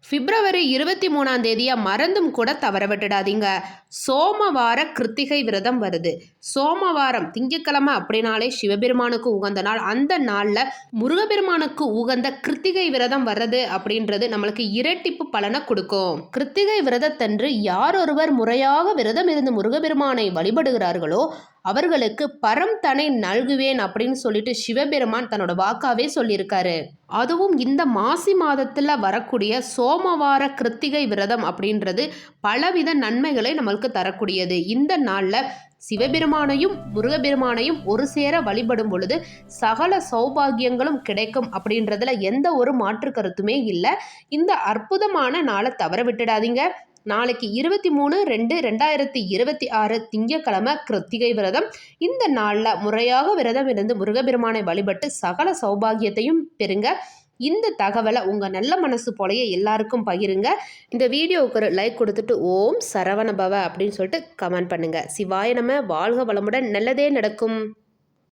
பிப்ரவரி 23ஆம் தேதியை மறந்தும் கூட தவற விட்டுடாதீங்க. சோமவார கிருத்திகை விரதம் வருது. சோமவாரம் திங்கட்கிழமை அப்படின்னாலே சிவபெருமானுக்கு உகந்த நாள். அந்த நாளில் முருகப்பெருமானுக்கு உகந்த கிருத்திகை விரதம் வர்றது அப்படின்றது நம்மளுக்கு இரட்டிப்பு பலனை கொடுக்கும். கிருத்திகை விரதத்தன்று யார் ஒருவர் முறையாக விரதம் இருந்து முருகப்பெருமானை வழிபடுகிறார்களோ அவர்களுக்கு பரம் தனை நல்குவேன் அப்படின்னு சொல்லிட்டு சிவபெருமான் தன்னோட வாக்காவே சொல்லியிருக்காரு. அதுவும் இந்த மாசி மாதத்தில் வரக்கூடிய சோமவார கிருத்திகை விரதம் அப்படின்றது பலவித நன்மைகளை நம்மளுக்கு தரக்கூடியது. இந்த நாளில் சிவபெருமானையும் முருகப்பெருமானையும் ஒரு சேர வழிபடும் பொழுது சகல சௌபாகியங்களும் கிடைக்கும் அப்படின்றதுல எந்த ஒரு மாற்று கருத்துமே இல்லை. இந்த அற்புதமான நாளை தவற விட்டுடாதீங்க. நாளைக்கு 23/2/2026 திங்கட்கிழமை கிருத்திகை விரதம். இந்த நாளில் முறையாக விரதம் இருந்து முருகப்பெருமானை வழிபட்டு சகல சௌபாகியத்தையும் பெறுங்க. இந்த தகவலை உங்கள் நல்ல மனசு போலயே எல்லாருக்கும் பகிருங்க. இந்த வீடியோவுக்கு ஒரு லைக் கொடுத்துட்டு ஓம் சரவணபவ அப்படின்னு சொல்லிட்டு கமெண்ட் பண்ணுங்கள். சிவாய நம. வாழ்க வளமுடன். நல்லதே நடக்கும்.